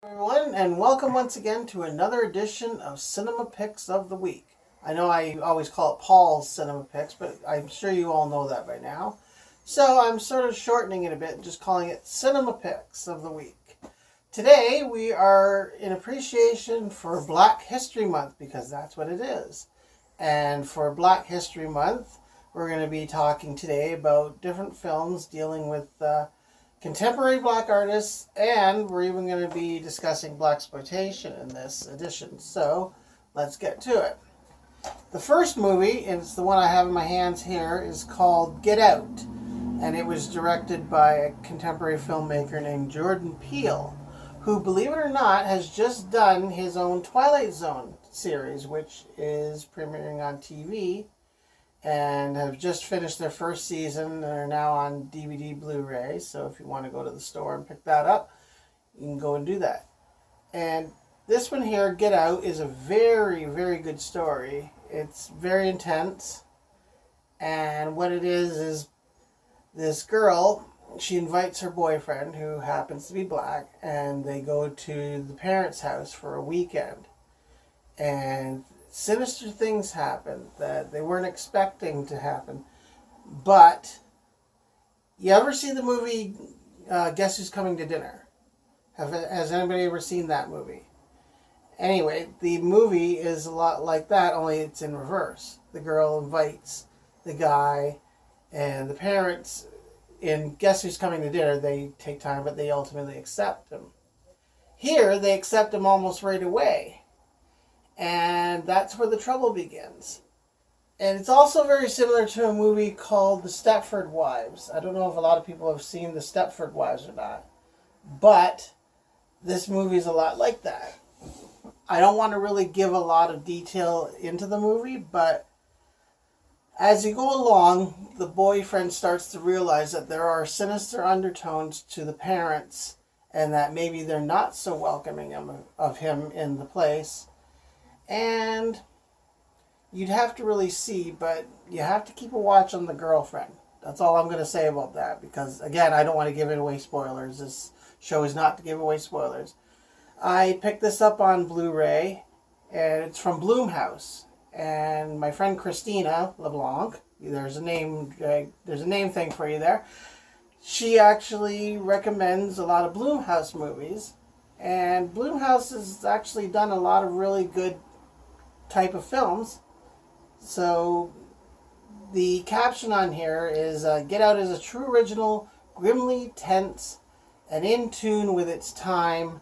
Everyone, and welcome once again to another edition of Cinema Picks of the Week. I know I always call it Paul's Cinema Picks, but I'm sure you all know that by now. So I'm sort of shortening it a bit and just calling it Cinema Picks of the Week. Today we are in appreciation for Black History Month because that's what it is. And for Black History Month, we're going to be talking today about different films dealing with contemporary black artists, and we're even going to be discussing blaxploitation in this edition. So let's get to it. The first movie, and it's the one I have in my hands here, is called Get Out, and it was directed by a contemporary filmmaker named Jordan Peele, who, believe it or not, has just done his own Twilight Zone series, which is premiering on TV, and have just finished their first season and are now on DVD Blu-ray. So if you want to go to the store and pick that up, you can go and do that. And this one here, Get Out, is a very, very good story. It's very intense. And what it is this girl, she invites her boyfriend, who happens to be black, and they go to the parents' house for a weekend. And sinister things happen that they weren't expecting to happen. But you ever see the movie Guess Who's Coming to Dinner? Has anybody ever seen that movie? Anyway, the movie is a lot like that, only it's in reverse. The girl invites the guy, and the parents in Guess Who's Coming to Dinner, they take time, but they ultimately accept him. Here, they accept him almost right away. And that's where the trouble begins. And it's also very similar to a movie called The Stepford Wives. I don't know if a lot of people have seen The Stepford Wives or not. But this movie is a lot like that. I don't want to really give a lot of detail into the movie, but as you go along, the boyfriend starts to realize that there are sinister undertones to the parents, and that maybe they're not so welcoming of him in the place. And you'd have to really see, but you have to keep a watch on the girlfriend. That's all I'm going to say about that, because, again, I don't want to give away spoilers. This show is not to give away spoilers. I picked this up on Blu-ray, and it's from Blumhouse. And my friend Christina LeBlanc, there's a name thing for you there. She actually recommends a lot of Blumhouse movies, and Blumhouse has actually done a lot of really good type of films. So the caption on here is Get Out is a true original, grimly tense, and in tune with its time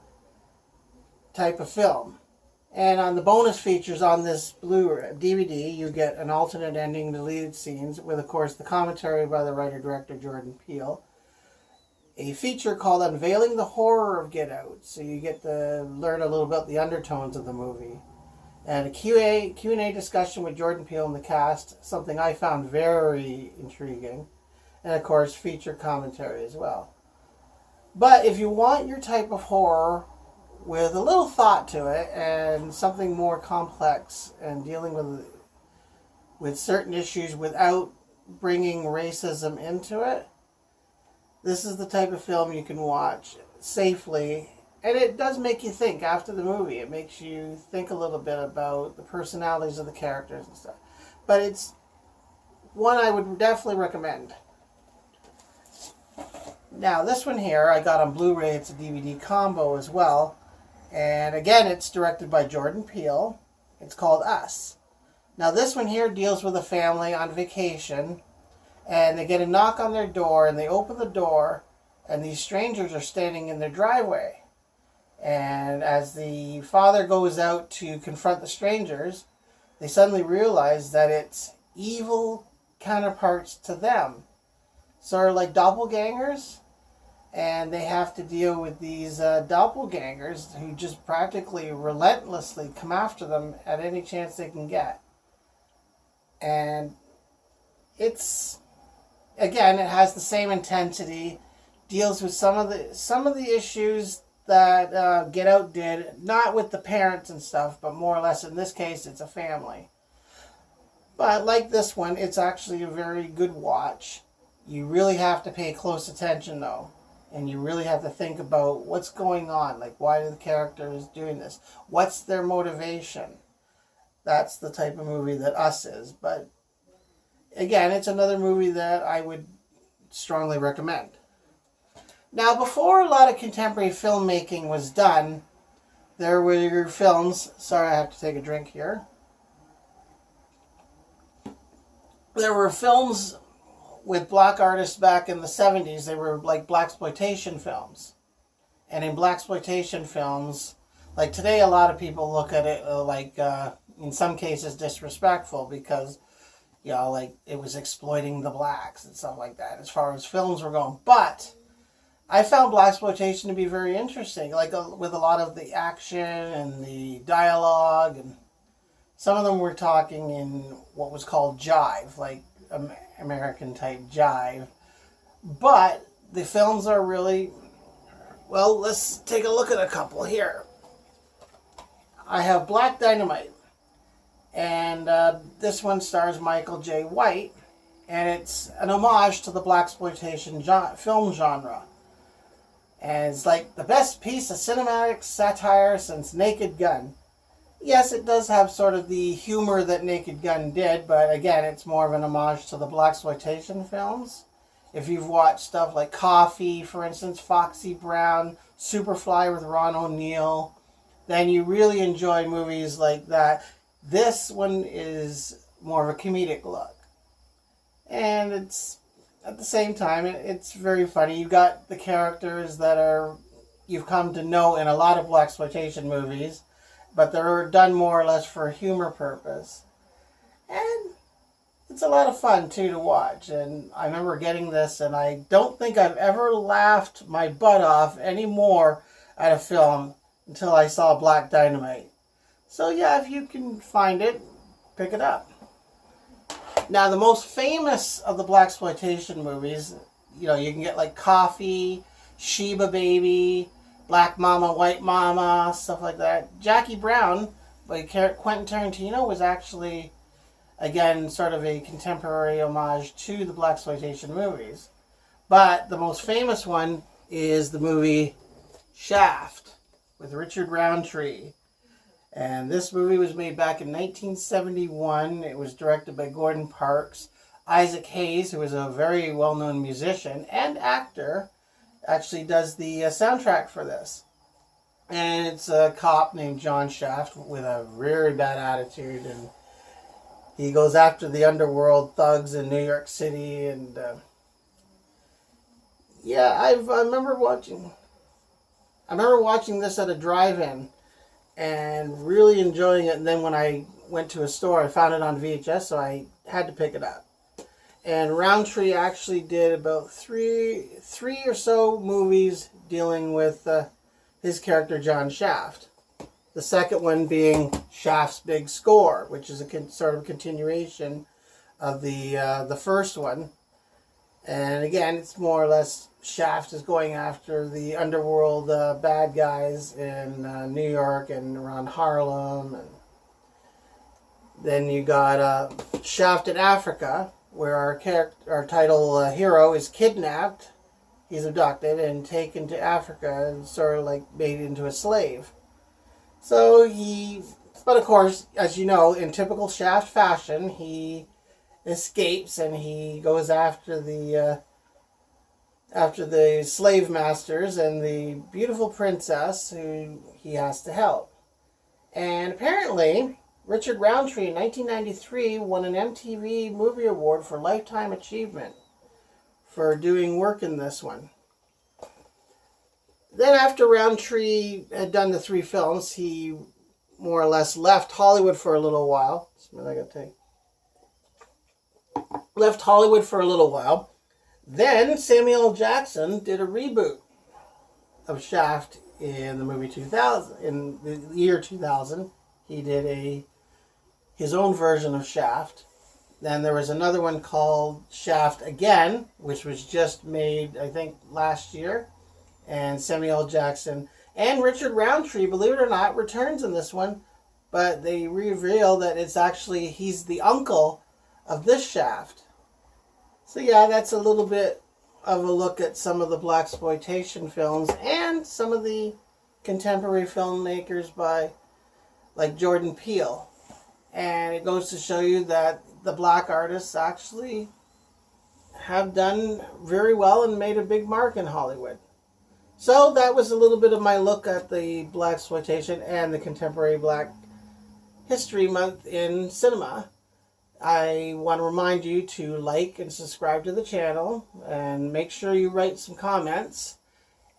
type of film. And on the bonus features on this Blu-ray DVD, you get an alternate ending, deleted scenes, with, of course, the commentary by the writer-director Jordan Peele. A feature called Unveiling the Horror of Get Out, so you get to learn a little about the undertones of the movie. And a Q&A discussion with Jordan Peele and the cast, something I found very intriguing. And, of course, feature commentary as well. But if you want your type of horror with a little thought to it and something more complex and dealing with certain issues without bringing racism into it, this is the type of film you can watch safely. And it does make you think after the movie. It makes you think a little bit about the personalities of the characters and stuff. But it's one I would definitely recommend. Now, this one here I got on Blu-ray. It's a DVD combo as well. And again, it's directed by Jordan Peele. It's called Us. Now, this one here deals with a family on vacation. And they get a knock on their door, and they open the door, and these strangers are standing in their driveway. And as the father goes out to confront the strangers, they suddenly realize that it's evil counterparts to them. Sort of like doppelgangers. And they have to deal with these doppelgangers who just practically relentlessly come after them at any chance they can get. And it's, again, it has the same intensity, deals with some of the issues that Get Out did, not with the parents and stuff, but more or less in this case, it's a family. But like this one, it's actually a very good watch. You really have to pay close attention, though. and you really have to think about what's going on. Like, why are the characters doing this? What's their motivation? That's the type of movie that Us is. But again, it's another movie that I would strongly recommend. Now, before a lot of contemporary filmmaking was done, there were films. Sorry, I have to take a drink here. There were films with black artists back in the 70s. They were like blaxploitation films. And in blaxploitation films, like today, a lot of people look at it in some cases disrespectful because, like it was exploiting the blacks and stuff like that as far as films were going. But I found blaxploitation to be very interesting, with a lot of the action and the dialogue, and some of them were talking in what was called jive, like American type jive. But the films are really, well, let's take a look at a couple here. I have Black Dynamite, and this one stars Michael J. White, and it's an homage to the blaxploitation film genre. And it's like the best piece of cinematic satire since Naked Gun. Yes, it does have sort of the humor that Naked Gun did, but again, it's more of an homage to the blaxploitation films. If you've watched stuff like Coffee, for instance, Foxy Brown, Superfly with Ron O'Neal, then you really enjoy movies like that. This one is more of a comedic look. And it's, at the same time, it's very funny. You've got the characters that you've come to know in a lot of blaxploitation movies, but they're done more or less for a humor purpose. And it's a lot of fun, too, to watch. And I remember getting this, and I don't think I've ever laughed my butt off anymore at a film until I saw Black Dynamite. So, yeah, if you can find it, pick it up. Now, the most famous of the blaxploitation movies, you can get like Coffee, Sheba Baby, Black Mama, White Mama, stuff like that. Jackie Brown by Quentin Tarantino was actually, again, sort of a contemporary homage to the blaxploitation movies. But the most famous one is the movie Shaft with Richard Roundtree. And this movie was made back in 1971. It was directed by Gordon Parks. Isaac Hayes, who is a very well-known musician and actor, actually does the soundtrack for this. And it's a cop named John Shaft with a very bad attitude. And he goes after the underworld thugs in New York City. And I remember watching this at a drive-in and really enjoying it. And then when I went to a store, I found it on VHS, so I had to pick it up. And Roundtree actually did about three or so movies dealing with his character John Shaft. The second one being Shaft's Big Score, which is a sort of continuation of the first one. And again, it's more or less Shaft is going after the underworld bad guys in New York and around Harlem. And then you got Shaft in Africa, where our title hero is kidnapped. He's abducted and taken to Africa and sort of like made into a slave. But of course, as you know, in typical Shaft fashion, he escapes and he goes after the slave masters and the beautiful princess who he has to help. And apparently, Richard Roundtree in 1993 won an MTV Movie Award for Lifetime Achievement for doing work in this one. Then after Roundtree had done the 3 films, he more or less left Hollywood for a little while. Left Hollywood for a little while. Then Samuel L. Jackson did a reboot of Shaft in the movie 2000. In the year 2000, he did his own version of Shaft. Then there was another one called Shaft Again, which was just made, I think, last year. And Samuel L. Jackson and Richard Roundtree, believe it or not, returns in this one. But they reveal that he's the uncle of this Shaft. So yeah, that's a little bit of a look at some of the blaxploitation films and some of the contemporary filmmakers by like Jordan Peele. And it goes to show you that the black artists actually have done very well and made a big mark in Hollywood. So that was a little bit of my look at the blaxploitation and the contemporary Black History Month in cinema. I want to remind you to like and subscribe to the channel and make sure you write some comments.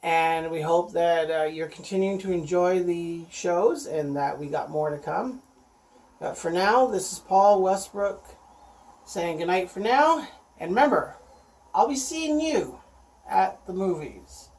And we hope that you're continuing to enjoy the shows and that we got more to come. But for now, this is Paul Westbrook saying goodnight for now. And remember, I'll be seeing you at the movies.